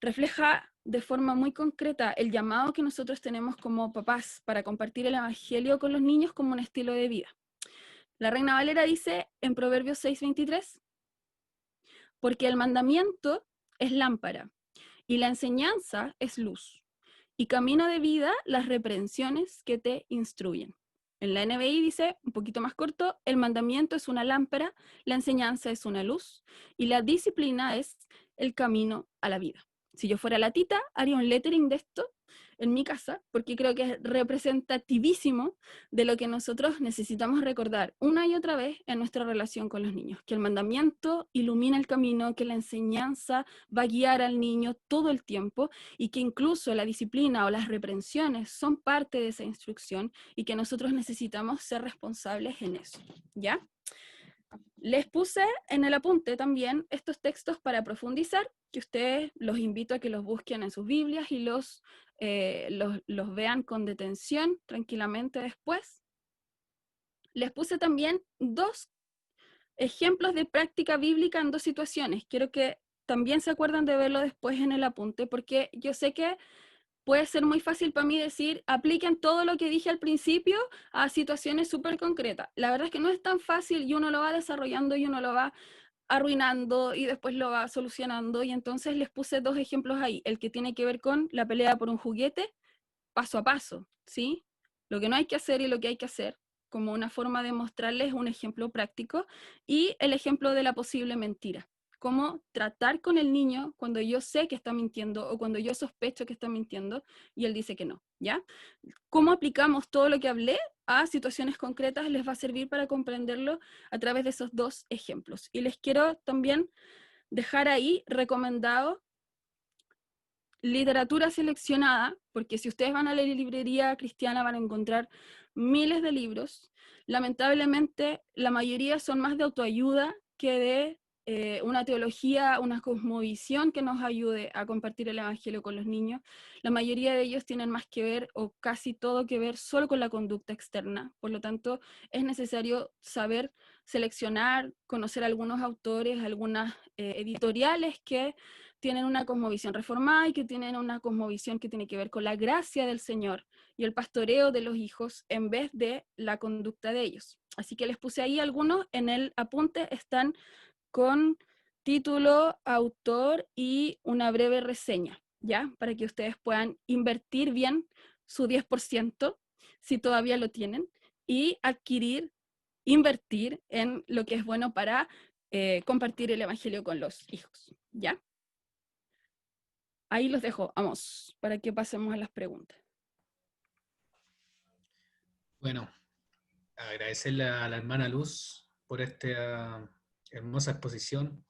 refleja de forma muy concreta el llamado que nosotros tenemos como papás para compartir el Evangelio con los niños como un estilo de vida. La Reina Valera dice en Proverbios 6:23, porque el mandamiento es lámpara y la enseñanza es luz, y camino de vida las reprensiones que te instruyen. En la NBI dice, un poquito más corto, el mandamiento es una lámpara, la enseñanza es una luz, y la disciplina es el camino a la vida. Si yo fuera la tita, haría un lettering de esto en mi casa, porque creo que es representativísimo de lo que nosotros necesitamos recordar una y otra vez en nuestra relación con los niños, que el mandamiento ilumina el camino, que la enseñanza va a guiar al niño todo el tiempo y que incluso la disciplina o las reprensiones son parte de esa instrucción y que nosotros necesitamos ser responsables en eso, ¿ya? Les puse en el apunte también estos textos para profundizar, que ustedes los invito a que los busquen en sus Biblias y los vean con detención tranquilamente después. Les puse también 2 ejemplos de práctica bíblica en 2 situaciones. Quiero que también se acuerden de verlo después en el apunte, porque yo sé que puede ser muy fácil para mí decir, apliquen todo lo que dije al principio a situaciones súper concretas. La verdad es que no es tan fácil y uno lo va desarrollando y uno lo va arruinando y después lo va solucionando. Y entonces les puse 2 ejemplos ahí. El que tiene que ver con la pelea por un juguete, paso a paso, ¿sí? Lo que no hay que hacer y lo que hay que hacer, como una forma de mostrarles un ejemplo práctico. Y el ejemplo de la posible mentira, cómo tratar con el niño cuando yo sé que está mintiendo o cuando yo sospecho que está mintiendo y él dice que no, ¿ya? Cómo aplicamos todo lo que hablé a situaciones concretas les va a servir para comprenderlo a través de esos dos ejemplos. Y les quiero también dejar ahí recomendado literatura seleccionada, porque si ustedes van a la librería cristiana van a encontrar miles de libros. Lamentablemente, la mayoría son más de autoayuda que de una teología, una cosmovisión que nos ayude a compartir el Evangelio con los niños. La mayoría de ellos tienen más que ver, o casi todo que ver, solo con la conducta externa. Por lo tanto, es necesario saber seleccionar, conocer algunos autores, algunas editoriales que tienen una cosmovisión reformada y que tienen una cosmovisión que tiene que ver con la gracia del Señor y el pastoreo de los hijos en vez de la conducta de ellos. Así que les puse ahí algunos, en el apunte están con título, autor y una breve reseña, ¿ya? Para que ustedes puedan invertir bien su 10%, si todavía lo tienen, y invertir en lo que es bueno para compartir el Evangelio con los hijos, ¿ya? Ahí los dejo, vamos, para que pasemos a las preguntas. Bueno, agradecerle a la hermana Luz por esta hermosa exposición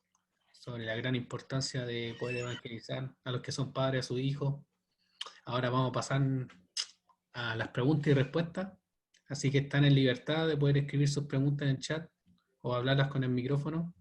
sobre la gran importancia de poder evangelizar a los que son padres, a sus hijos. Ahora vamos a pasar a las preguntas y respuestas, así que están en libertad de poder escribir sus preguntas en el chat o hablarlas con el micrófono.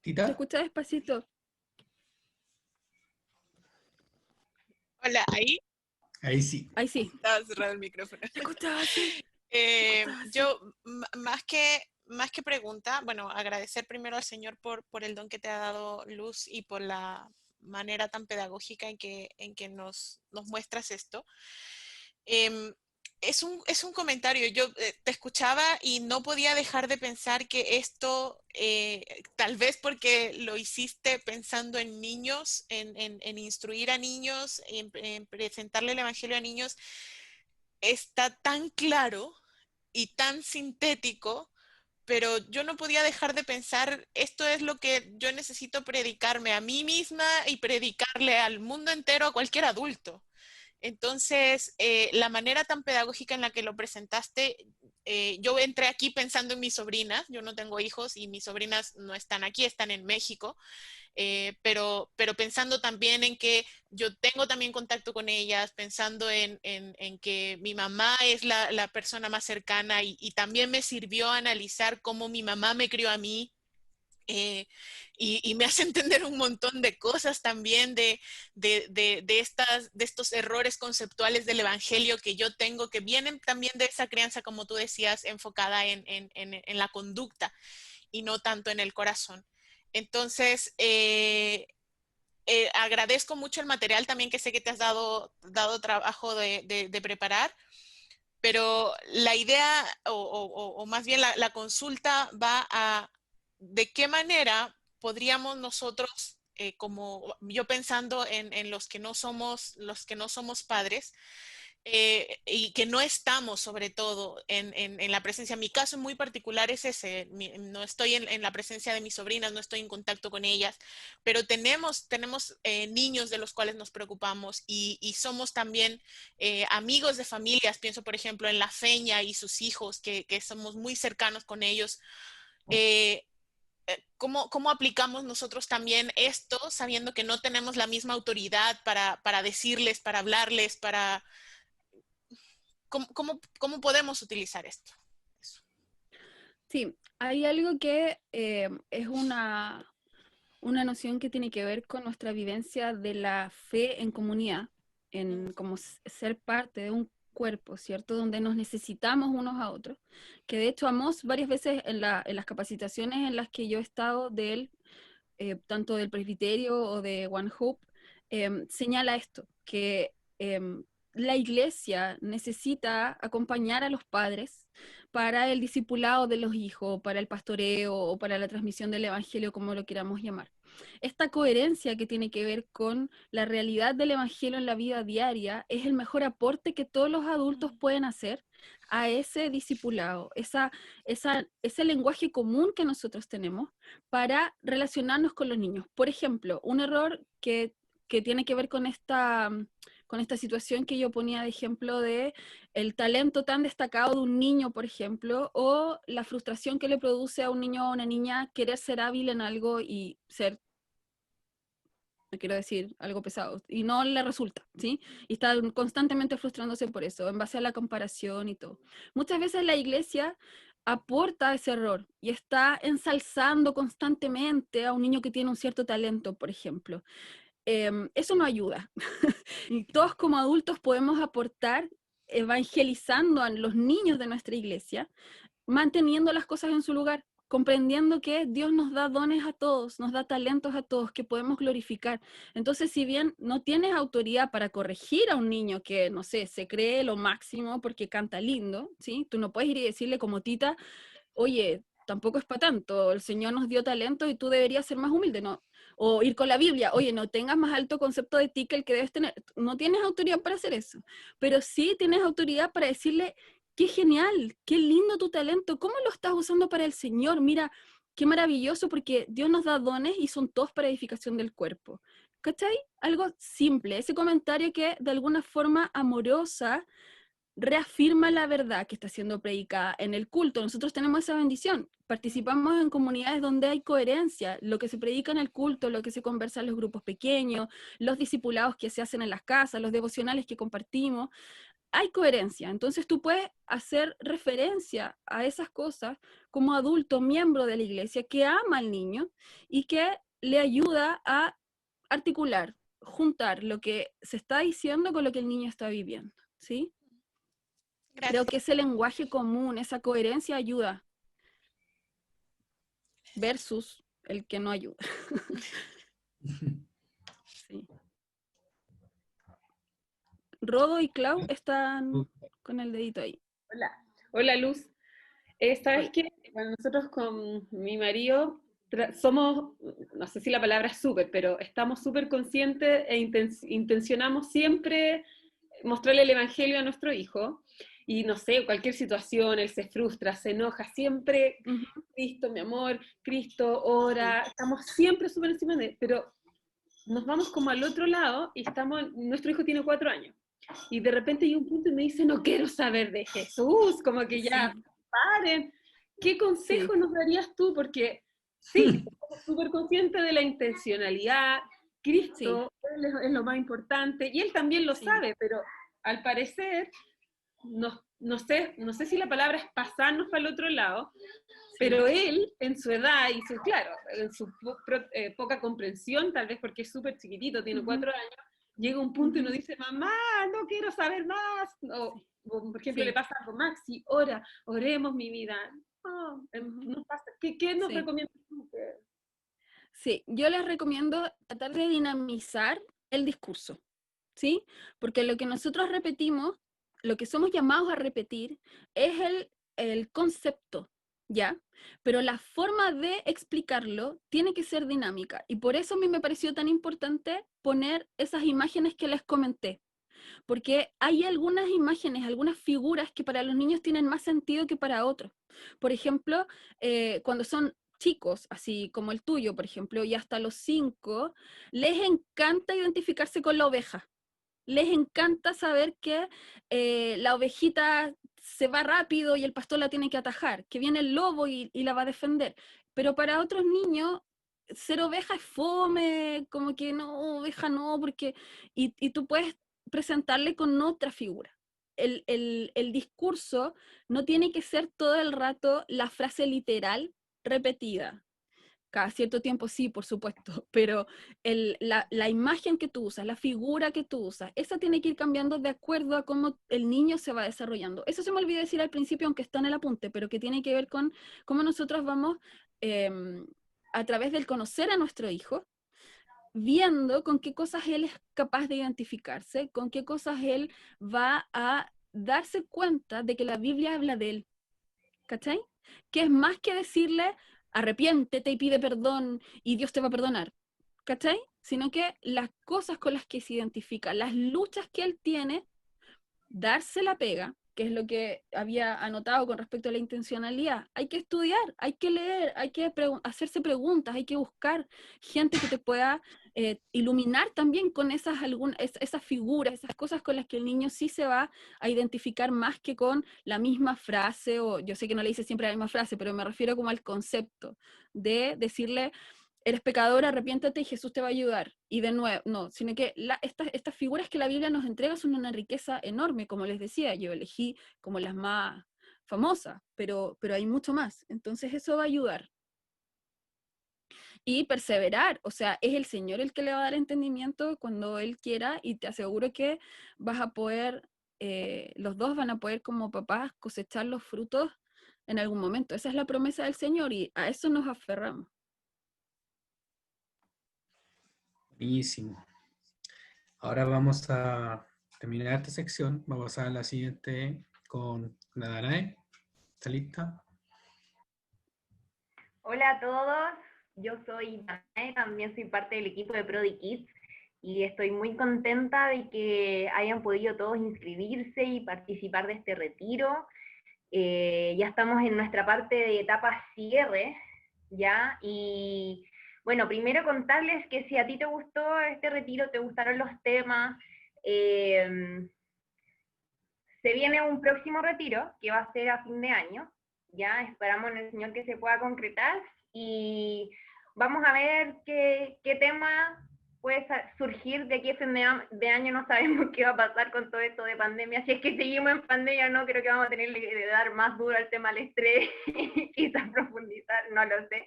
Se Tita, escucha despacito. Hola, ahí ahí sí. Ahí sí. estaba cerrado el micrófono. Se escuchaba así. Yo, más que pregunta, bueno, agradecer primero al Señor por el don que te ha dado, Luz, y por la manera tan pedagógica en que nos muestras esto. Em, es un comentario, yo te escuchaba y no podía dejar de pensar que esto, tal vez porque lo hiciste pensando en niños, en instruir a niños, en presentarle el Evangelio a niños, está tan claro y tan sintético, pero yo no podía dejar de pensar, esto es lo que yo necesito predicarme a mí misma y predicarle al mundo entero, a cualquier adulto. Entonces, la manera tan pedagógica en la que lo presentaste, yo entré aquí pensando en mis sobrinas, yo no tengo hijos y mis sobrinas no están aquí, están en México, pero pensando también en que yo tengo también contacto con ellas, pensando en que mi mamá es la persona más cercana y también me sirvió analizar cómo mi mamá me crió a mí. eh, y me hace entender un montón de cosas también de estos errores conceptuales del Evangelio que yo tengo, que vienen también de esa crianza, como tú decías, enfocada en la conducta y no tanto en el corazón. Entonces, agradezco mucho el material también que sé que te has dado trabajo de preparar, pero la idea o más bien la consulta va a de qué manera podríamos nosotros, como yo pensando en los que no somos padres, y que no estamos sobre todo en la presencia. Mi caso muy particular es ese, no estoy en la presencia de mis sobrinas, no estoy en contacto con ellas, pero tenemos niños de los cuales nos preocupamos y somos también amigos de familias, pienso por ejemplo en la Feña y sus hijos, que somos muy cercanos con ellos. Eh, ¿Cómo aplicamos nosotros también esto, sabiendo que no tenemos la misma autoridad para decirles, para hablarles, para cómo podemos utilizar esto? Eso. Sí, hay algo que es una noción que tiene que ver con nuestra vivencia de la fe en comunidad, en como ser parte de un cuerpo, ¿cierto? Donde nos necesitamos unos a otros, que de hecho Amós varias veces en las capacitaciones en las que yo he estado de él, tanto del presbiterio o de One Hope, señala esto, que la iglesia necesita acompañar a los padres para el discipulado de los hijos, para el pastoreo o para la transmisión del evangelio, como lo queramos llamar. Esta coherencia que tiene que ver con la realidad del evangelio en la vida diaria es el mejor aporte que todos los adultos pueden hacer a ese discipulado, ese lenguaje común que nosotros tenemos para relacionarnos con los niños. Por ejemplo, un error que tiene que ver con esta situación que yo ponía de ejemplo de el talento tan destacado de un niño, por ejemplo, o la frustración que le produce a un niño o a una niña querer ser hábil en algo y ser, no quiero decir algo pesado, y no le resulta, ¿sí? Y está constantemente frustrándose por eso, en base a la comparación y todo. Muchas veces la iglesia aporta ese error y está ensalzando constantemente a un niño que tiene un cierto talento, por ejemplo. Eso no ayuda. Y todos como adultos podemos aportar evangelizando a los niños de nuestra iglesia, manteniendo las cosas en su lugar, comprendiendo que Dios nos da dones a todos, nos da talentos a todos que podemos glorificar. Entonces, si bien no tienes autoridad para corregir a un niño que, no sé, se cree lo máximo porque canta lindo, ¿sí? Tú no puedes ir y decirle como Tita, oye, tampoco es para tanto, el Señor nos dio talento y tú deberías ser más humilde, ¿no? O ir con la Biblia, oye, no tengas más alto concepto de ti que el que debes tener. No tienes autoridad para hacer eso, pero sí tienes autoridad para decirle, qué genial, qué lindo tu talento, ¿cómo lo estás usando para el Señor? Mira, qué maravilloso, porque Dios nos da dones y son todos para edificación del cuerpo. ¿Cachai? Algo simple, ese comentario que de alguna forma amorosa reafirma la verdad que está siendo predicada en el culto. Nosotros tenemos esa bendición. Participamos en comunidades donde hay coherencia. Lo que se predica en el culto, lo que se conversa en los grupos pequeños, los discipulados que se hacen en las casas, los devocionales que compartimos. Hay coherencia. Entonces tú puedes hacer referencia a esas cosas como adulto, miembro de la iglesia, que ama al niño y que le ayuda a articular, juntar lo que se está diciendo con lo que el niño está viviendo. ¿Sí? Creo Gracias. que ese lenguaje común, esa coherencia ayuda versus el que no ayuda. Sí. Rodo y Clau están con el dedito ahí. Hola, hola Luz. ¿Sabes Hola. qué? Bueno, nosotros con mi marido somos, no sé si la palabra es súper, pero estamos súper conscientes e intencionamos siempre mostrarle el Evangelio a nuestro hijo. Y no sé, cualquier situación, él se frustra, se enoja, siempre, Ujú. Cristo, mi amor, Cristo, ora, estamos siempre súper encima de él, pero nos vamos como al otro lado y nuestro hijo tiene 4 años. Y de repente hay un punto y me dice, no quiero saber de Jesús, como que ya Sí, paren. ¿Qué sí, consejo nos darías tú? Porque sí, estamos súper conscientes de la intencionalidad, sí, Cristo él es lo más importante y él también lo sí, sabe, pero al parecer, no sé si la palabra es pasarnos para el otro lado, sí, pero él, en su edad y claro, en su poca comprensión, tal vez porque es súper chiquitito, tiene ujú, 4 años, llega un punto y nos ujú, dice, mamá, no quiero saber más. sí, O, por ejemplo, le sí, pasa algo, Maxi, oremos mi vida. No, ujú, nos pasa. ¿Qué nos sí. recomiendas tú? Sí, yo les recomiendo tratar de dinamizar el discurso, ¿sí? Porque lo que nosotros repetimos, lo que somos llamados a repetir, es el concepto, ¿ya? Pero la forma de explicarlo tiene que ser dinámica. Y por eso a mí me pareció tan importante poner esas imágenes que les comenté. Porque hay algunas imágenes, algunas figuras que para los niños tienen más sentido que para otros. Por ejemplo, cuando son chicos, así como el tuyo, por ejemplo, y hasta los 5, les encanta identificarse con la oveja. Les encanta saber que la ovejita se va rápido y el pastor la tiene que atajar, que viene el lobo y la va a defender. Pero para otros niños, ser oveja es fome, como que no, oveja no, porque... Y tú puedes presentarle con otra figura. El discurso no tiene que ser todo el rato la frase literal repetida. Cada cierto tiempo sí, por supuesto, pero la imagen que tú usas, la figura que tú usas, esa tiene que ir cambiando de acuerdo a cómo el niño se va desarrollando. Eso se me olvidó decir al principio, aunque está en el apunte, pero que tiene que ver con cómo nosotros vamos, a través del conocer a nuestro hijo, viendo con qué cosas él es capaz de identificarse, con qué cosas él va a darse cuenta de que la Biblia habla de él. ¿Cachai? Que es más que decirle, arrepiéntete y pide perdón y Dios te va a perdonar. ¿Cachai? Sino que las cosas con las que se identifica, las luchas que él tiene, darse la pega, que es lo que había anotado con respecto a la intencionalidad. Hay que estudiar, hay que leer, hay que hacerse preguntas, hay que buscar gente que te pueda iluminar también con esas figuras, esas cosas con las que el niño sí se va a identificar más que con la misma frase, o yo sé que no le dice siempre la misma frase, pero me refiero como al concepto de decirle, eres pecador, arrepiéntate y Jesús te va a ayudar. Y de nuevo, no, sino que estas figuras que la Biblia nos entrega son una riqueza enorme, como les decía, yo elegí como las más famosas, pero hay mucho más. Entonces eso va a ayudar. Y perseverar, o sea, es el Señor el que le va a dar entendimiento cuando Él quiera, y te aseguro que vas a poder, los dos van a poder como papás cosechar los frutos en algún momento. Esa es la promesa del Señor y a eso nos aferramos. Buenísimo. Ahora vamos a terminar esta sección. Vamos a pasar a la siguiente con la Danae. ¿Está lista? Hola a todos, yo soy Danae, también soy parte del equipo de Prodi Kids y estoy muy contenta de que hayan podido todos inscribirse y participar de este retiro. Ya estamos en nuestra parte de etapa cierre, ¿ya? Y bueno, primero contarles que si a ti te gustó este retiro, te gustaron los temas, se viene un próximo retiro que va a ser a fin de año, ya esperamos en el Señor que se pueda concretar y vamos a ver qué tema puede surgir de aquí a fin de año. No sabemos qué va a pasar con todo esto de pandemia. Si es que seguimos en pandemia, no creo que vamos a tener que dar más duro al tema del estrés, quizás profundizar, no lo sé,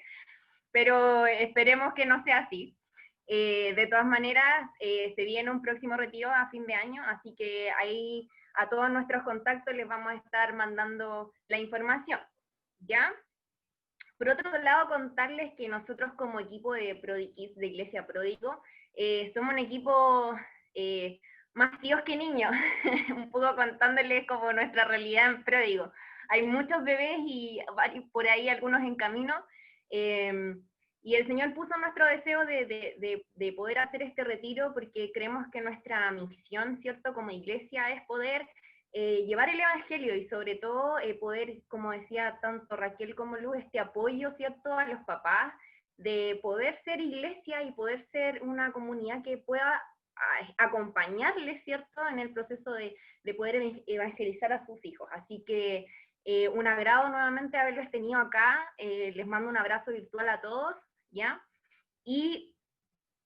pero esperemos que no sea así. De todas maneras, se viene un próximo retiro a fin de año, así que ahí a todos nuestros contactos les vamos a estar mandando la información, ¿ya? Por otro lado, contarles que nosotros como equipo de Prodi Kids, de Iglesia Pródigo, somos un equipo más tíos que niños, un poco contándoles como nuestra realidad en Pródigo. Hay muchos bebés y por ahí algunos en camino, y el Señor puso nuestro deseo de poder hacer este retiro porque creemos que nuestra misión, ¿cierto?, como iglesia es poder llevar el Evangelio y sobre todo poder, como decía tanto Raquel como Luz, este apoyo, ¿cierto?, a los papás, de poder ser iglesia y poder ser una comunidad que pueda acompañarles, ¿cierto?, en el proceso de poder evangelizar a sus hijos. Así que un agrado nuevamente haberlos tenido acá, les mando un abrazo virtual a todos, ¿ya? Y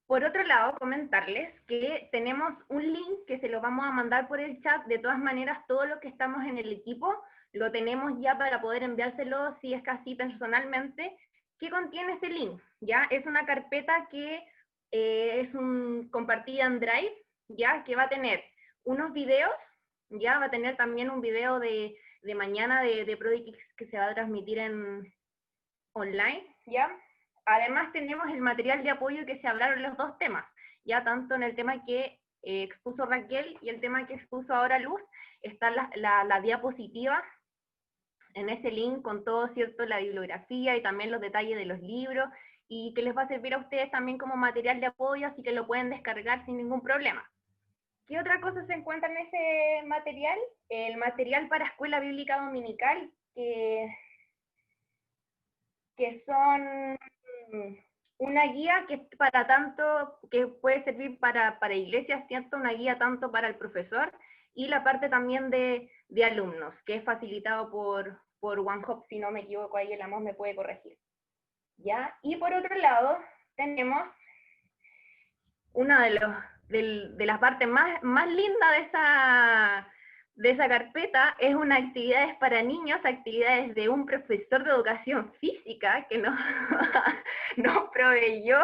por otro lado, comentarles que tenemos un link que se lo vamos a mandar por el chat. De todas maneras, todos los que estamos en el equipo lo tenemos ya para poder enviárselo, si es casi personalmente, que contiene ese link, ¿ya? Es una carpeta que es compartida en Drive, ¿ya? Que va a tener unos videos, ¿ya? Va a tener también un video de mañana de Prodi Kids que se va a transmitir online, ¿ya? Además tenemos el material de apoyo que se hablaron los dos temas, ya tanto en el tema que expuso Raquel y el tema que expuso ahora Luz, está la diapositiva en ese link con todo, ¿cierto?, la bibliografía y también los detalles de los libros, y que les va a servir a ustedes también como material de apoyo, así que lo pueden descargar sin ningún problema. ¿Qué otra cosa se encuentra en ese material? El material para Escuela Bíblica Dominical, que son una guía que para tanto, que puede servir para iglesias, ¿cierto? Una guía tanto para el profesor y la parte también de alumnos, que es facilitado por OneHop, si no me equivoco, ahí el Amos me puede corregir, ¿ya? Y por otro lado, tenemos una de las partes más lindas de esa carpeta es una actividades para niños, actividades de un profesor de educación física que nos, nos proveyó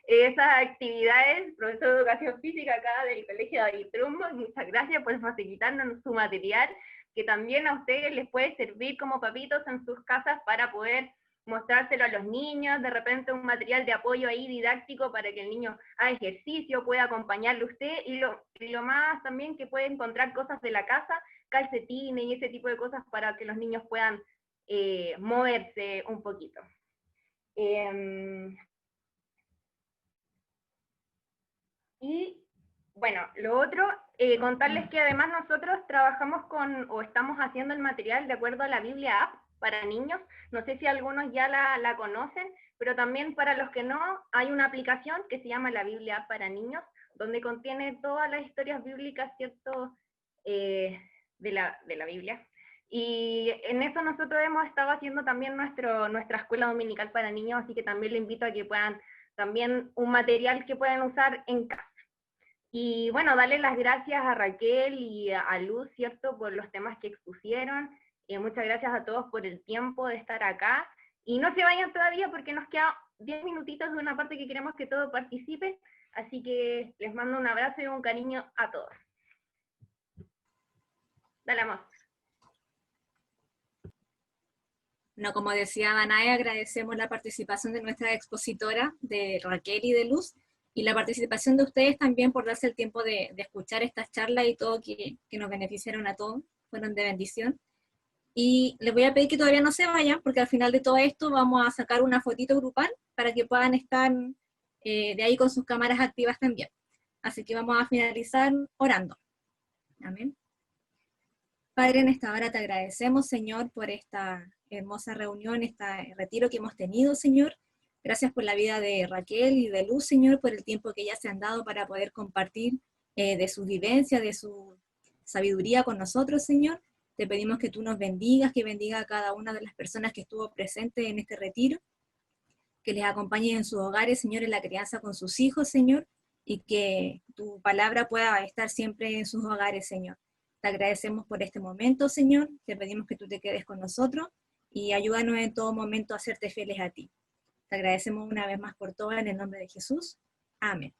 esas actividades, profesor de educación física acá del Colegio David Trumbo. Muchas gracias por facilitarnos su material, que también a ustedes les puede servir como papitos en sus casas para poder mostrárselo a los niños, de repente un material de apoyo ahí didáctico para que el niño haga ejercicio, pueda acompañarle usted, y lo más también que puede encontrar cosas de la casa, calcetines y ese tipo de cosas para que los niños puedan moverse un poquito. Y bueno, lo otro, contarles que además nosotros trabajamos o estamos haciendo el material de acuerdo a la Biblia App para niños. No sé si algunos ya la conocen, pero también para los que no, hay una aplicación que se llama la Biblia App para niños, donde contiene todas las historias bíblicas, ¿cierto?, de la Biblia. Y en eso nosotros hemos estado haciendo también nuestra escuela dominical para niños, así que también les invito a que puedan, también un material que puedan usar en casa. Y bueno, darle las gracias a Raquel y a Luz, ¿cierto?, por los temas que expusieron. Muchas gracias a todos por el tiempo de estar acá. Y no se vayan todavía porque nos quedan 10 minutitos de una parte que queremos que todos participen. Así que les mando un abrazo y un cariño a todos. Dale, amor. Bueno, como decía Danae, agradecemos la participación de nuestra expositora, de Raquel y de Luz, y la participación de ustedes también por darse el tiempo de escuchar estas charlas y todo que nos beneficiaron a todos, fueron de bendición. Y les voy a pedir que todavía no se vayan, porque al final de todo esto vamos a sacar una fotito grupal para que puedan estar de ahí con sus cámaras activas también. Así que vamos a finalizar orando. Amén. Padre, en esta hora te agradecemos, Señor, por esta hermosa reunión, este retiro que hemos tenido, Señor. Gracias por la vida de Raquel y de Luz, Señor, por el tiempo que ellas se han dado para poder compartir de su vivencia, de su sabiduría con nosotros, Señor. Te pedimos que tú nos bendigas, que bendiga a cada una de las personas que estuvo presente en este retiro, que les acompañes en sus hogares, Señor, en la crianza con sus hijos, Señor, y que tu palabra pueda estar siempre en sus hogares, Señor. Te agradecemos por este momento, Señor. Te pedimos que tú te quedes con nosotros y ayúdanos en todo momento a serte fieles a ti. Te agradecemos una vez más por todo en el nombre de Jesús. Amén.